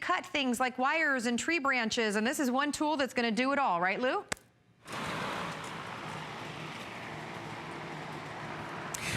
cut things like wires and tree branches, and this is one tool that's gonna do it all, right, Lou?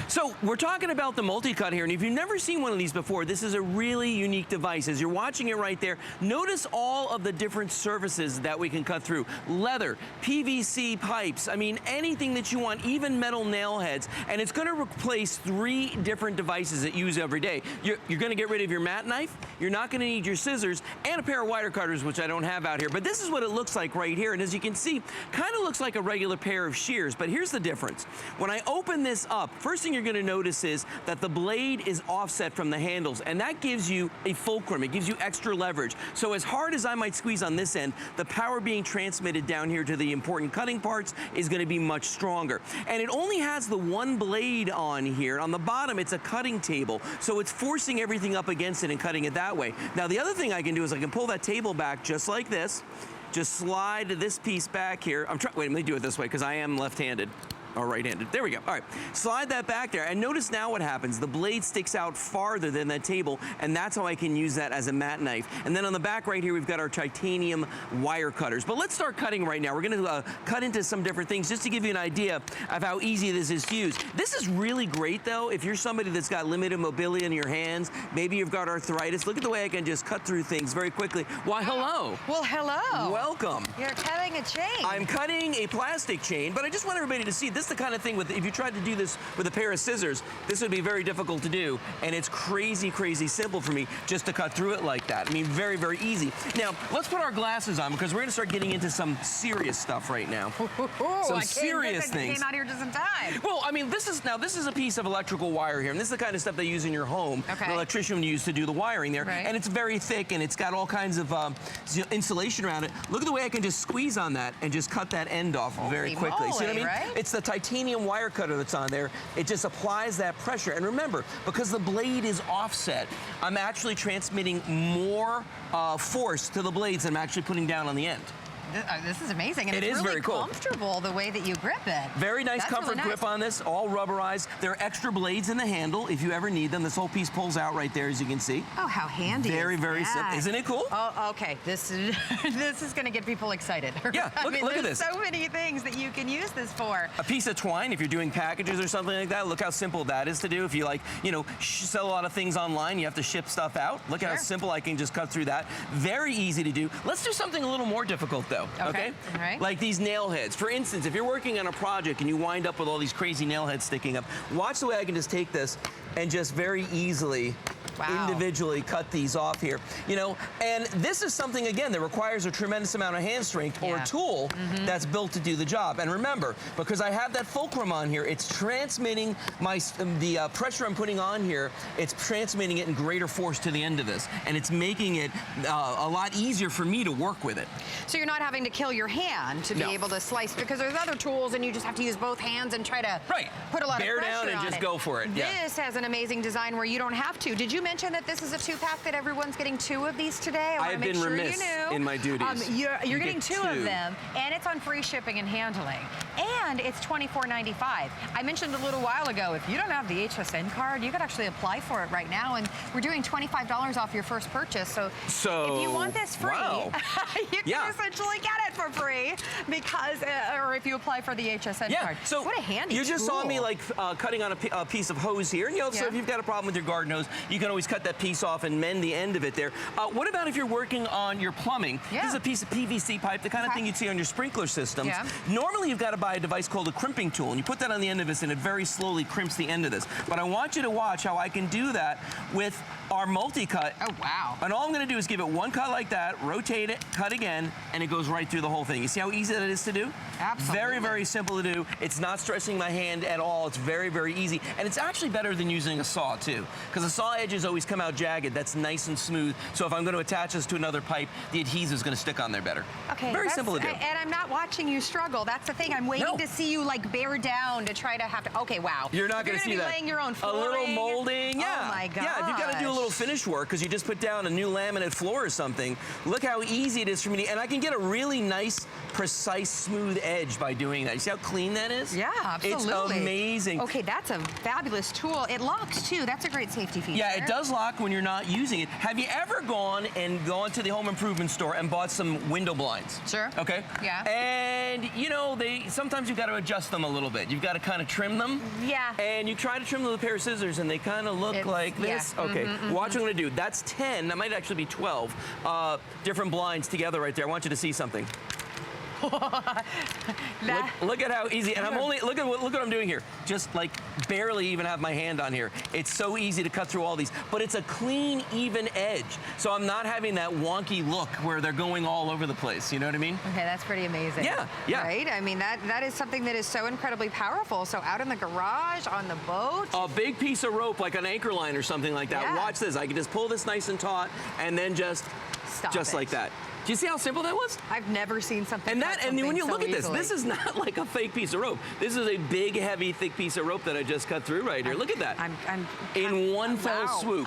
So we're talking about the MultiCut here, and if you've never seen one of these before, this is a really unique device. As you're watching it right there, notice all of the different surfaces that we can cut through. Leather, PVC pipes, I mean, anything that you want, even metal nail heads, and it's gonna replace 3 different devices that you use every day. You're gonna get rid of your mat knife, you're not gonna need your scissors, and a pair of wire cutters, which I don't have out here, but this is what it looks like right here, and as you can see, kind of looks like a regular pair of shears, but here's the difference. When I open this up, first thing you're gonna notice is that the blade is offset from the handles, and that gives you a fulcrum. It gives you extra leverage. So as hard as I might squeeze on this end, the power being transmitted down here to the important cutting parts is gonna be much stronger. And it only has the one blade on here. On the bottom, it's a cutting table, so it's forcing everything up against it and cutting it that way. Now, the other thing I can do is I can pull that table back just like this, just slide this piece back here. Wait, let me do it this way, because I am left-handed. Or right-handed. There we go. All right. Slide that back there. And notice now what happens. The blade sticks out farther than that table, and that's how I can use that as a mat knife. And then on the back right here, we've got our titanium wire cutters. But let's start cutting right now. We're going to cut into some different things just to give you an idea of how easy this is to use. This is really great, though, if you're somebody that's got limited mobility in your hands. Maybe you've got arthritis. Look at the way I can just cut through things very quickly. Why, hello. Well, hello. Welcome. You're cutting a chain. I'm cutting a plastic chain, but I just want everybody to see this is the kind of thing if you tried to do this with a pair of scissors, this would be very difficult to do, and it's crazy, crazy simple for me just to cut through it like that. I mean, very, very easy. Now, let's put our glasses on because we're gonna start getting into some serious stuff right now. Some serious things. Came out here just in time. Well, I mean, this is a piece of electrical wire here, and this is the kind of stuff they use in your home. Okay. The electrician would use to do the wiring there, right. And it's very thick, and it's got all kinds of insulation around it. Look at the way I can just squeeze on that and just cut that end off very quickly. Moly, see what I mean? right? It's the titanium wire cutter that's on there. It just applies that pressure. And remember, because the blade is offset, I'm actually transmitting more force to the blades than I'm actually putting down on the end. This is amazing, and it it's is really very cool. Comfortable the way that you grip it. Very nice That's comfort really nice. grip on this, all rubberized. There are extra blades in the handle if you ever need them. This whole piece pulls out right there, as you can see. Oh, how handy. Very, very simple. Isn't it cool? Oh, okay. This is this is going to get people excited. Yeah, look at this. There's so many things that you can use this for. A piece of twine, if you're doing packages or something like that, look how simple that is to do. If you sell a lot of things online, you have to ship stuff out. Look how simple I can just cut through that. Very easy to do. Let's do something a little more difficult, though. Okay? Right. Like these nail heads. For instance, if you're working on a project and you wind up with all these crazy nail heads sticking up, watch the way I can just take this and just very easily individually cut these off here. And this is something, again, that requires a tremendous amount of hand strength or a tool that's built to do the job. And remember, because I have that fulcrum on here, it's transmitting the pressure I'm putting on here, it's transmitting it in greater force to the end of this. And it's making it a lot easier for me to work with it. So you're not having to kill your hand to be able to slice, because there's other tools and you just have to use both hands and try to put a lot of pressure on it. Bear down and just go for it. This has an amazing design where you don't have to. Did you mention that this is a 2-pack, that everyone's getting 2 of these today? I have been remiss in my duties. You're getting 2 of them, and it's on free shipping and handling. And it's $24.95. I mentioned a little while ago, if you don't have the HSN card, you could actually apply for it right now, and we're doing $25 off your first purchase. So if you want this free, you can essentially get it for free, because, or if you apply for the HSN card. So what a handy You just saw me like cutting on a piece of hose here. And, so if you've got a problem with your garden hose, you can always cut that piece off and mend the end of it there. What about if you're working on your plumbing? This is a piece of PVC pipe, the kind of thing you'd see on your sprinkler systems. Normally, you've got to buy a device called a crimping tool, and you put that on the end of this, and it very slowly crimps the end of this. But I want you to watch how I can do that with our MultiCut. Oh, wow. And all I'm going to do is give it one cut like that, rotate it, cut again, and it goes right through the whole thing. You see how easy that is to do? Absolutely. Very, very simple to do. It's not stressing my hand at all. It's very, very easy. And it's actually better than using a saw, too, because the saw edges always come out jagged. That's nice and smooth. So if I'm going to attach this to another pipe, the adhesive is going to stick on there better. Okay. Very simple to do. And I'm not watching you struggle. That's the thing. I'm waiting to see you like bear down to try to have to. Okay, wow. You're not going to see that. Laying your own flooring. A little molding. Yeah. Oh my god. Yeah. If you've got to do a little finish work because you just put down a new laminate floor or something, look how easy it is for me to, and I can get a really nice, precise, smooth edge by doing that. You see how clean that is? Yeah, absolutely. It's amazing. Okay, that's a fabulous tool. It locks too. That's a great safety feature. Yeah, it does lock when you're not using it. Have you ever gone to the home improvement store and bought some window blinds? Sure. Okay. Yeah. And you know, sometimes you've got to adjust them a little bit. You've got to kind of trim them. Yeah. And you try to trim them with a pair of scissors, and they kind of look like this. Yeah. Okay. Watch what I'm going to do. That's 10. That might actually be 12 different blinds together right there. I want you to see something. Look at how easy, and I'm only, look what I'm doing here. Just like barely even have my hand on here. It's so easy to cut through all these, but it's a clean, even edge. So I'm not having that wonky look where they're going all over the place. You know what I mean? Okay, that's pretty amazing. Yeah, yeah. Right? I mean, that is something that is so incredibly powerful. So out in the garage, on the boat. A big piece of rope, like an anchor line or something like that. Yeah. Watch this. I can just pull this nice and taut, and then just like that. Do you see how simple that was? I've never seen something. And when you look at this is not like a fake piece of rope. This is a big, heavy, thick piece of rope that I just cut through right here. Look at that. In one fell swoop.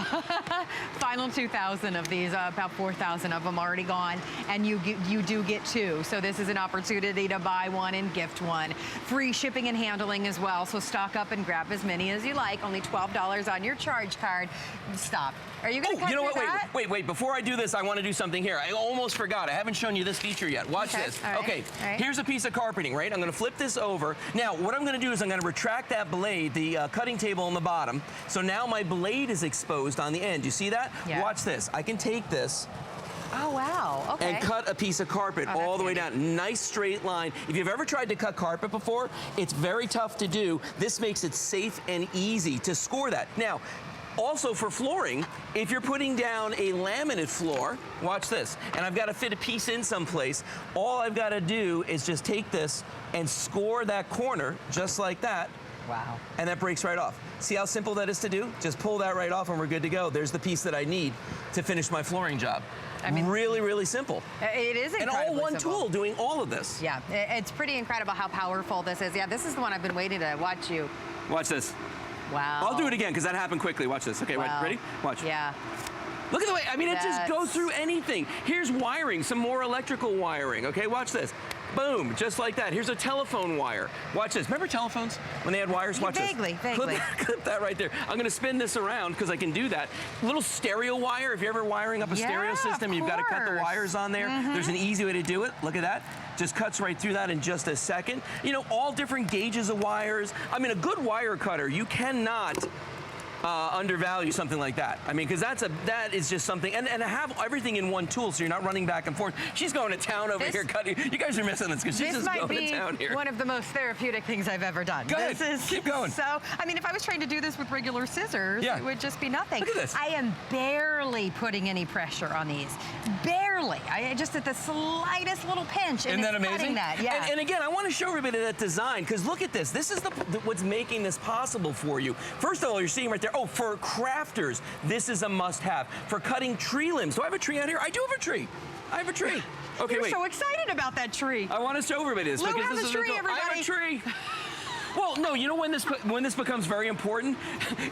Final 2,000 of these, about 4,000 of them already gone, and you do get 2. So this is an opportunity to buy one and gift one. Free shipping and handling as well. So stock up and grab as many as you like. Only $12 on your charge card. Stop. Are you going to cut you know what? that? Wait. Before I do this, I want to do something here. I almost forgot. I haven't shown you this feature yet. Watch this. All right. Okay. All right. Here's a piece of carpeting, right? I'm going to flip this over. Now, what I'm going to do is I'm going to retract that blade, the cutting table on the bottom. So now my blade is exposed on the end. You see that? Yeah. Watch this. I can take this. Oh, wow. Okay. And cut a piece of carpet all the way down. Nice straight line. If you've ever tried to cut carpet before, it's very tough to do. This makes it safe and easy to score that. Now, also for flooring, if you're putting down a laminate floor, watch this, and I've got to fit a piece in someplace, all I've got to do is just take this and score that corner just like that. Wow. And that breaks right off. See how simple that is to do? Just pull that right off and we're good to go. There's the piece that I need to finish my flooring job. I mean, really, really simple. It is incredibly and all one simple. tool doing all of this. Yeah, it's pretty incredible how powerful this is. Yeah, this is the one I've been waiting to watch you. Watch this. Wow. I'll do it again because that happened quickly. Watch this. Okay, wow. Ready? Watch. Yeah. Look at the way, I mean, it just goes through anything. Here's wiring, some more electrical wiring. Okay, watch this. Boom, just like that. Here's a telephone wire. Watch this. Remember telephones when they had wires? Watch Vaguely. this. Clip that right there. I'm going to spin this around because I can do that. Little stereo wire. If you're ever wiring up a stereo system, you've got to cut the wires on there. There's an easy way to do it. Look at that. Just cuts right through that in just a second. You know, all different gauges of wires. I mean, a good wire cutter, you cannot undervalue something like that. I mean, because that is just something, and have everything in one tool, so you're not running back and forth. She's going to town over here cutting. You guys are missing this because she's just going to town here. This might be one of the most therapeutic things I've ever done. Go ahead. Keep going. So, I mean, if I was trying to do this with regular scissors, it would just be nothing. Look at this. I am barely putting any pressure on these. Barely. I just at the slightest little pinch. And isn't that amazing? Yeah. And again, I want to show everybody that design because look at this. This is what's making this possible for you. First of all, you're seeing right there. Oh, for crafters, this is a must-have. For cutting tree limbs. Do I have a tree out here? I do have a tree. I have a tree. Okay, You're wait. so excited about that tree. I want to show everybody this. Lou because has this a tree, everybody. I have a tree. Well, no, you know when this becomes very important?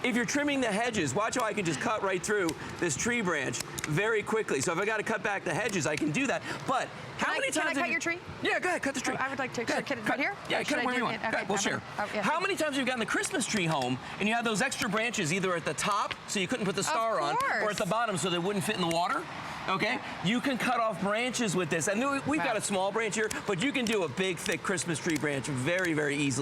If you're trimming the hedges, watch how I can just cut right through this tree branch very quickly. So if I got to cut back the hedges, I can do that. But how many times... Can I cut your tree? Yeah, go ahead, cut the tree. I would like to. Cut it cut here? Yeah, cut it wherever you want. Okay, We'll share. How many times have you gotten the Christmas tree home and you have those extra branches either at the top so you couldn't put the star on, or at the bottom so they wouldn't fit in the water? Okay, you can cut off branches with this. And we've got a small branch here, but you can do a big, thick Christmas tree branch very, very easily.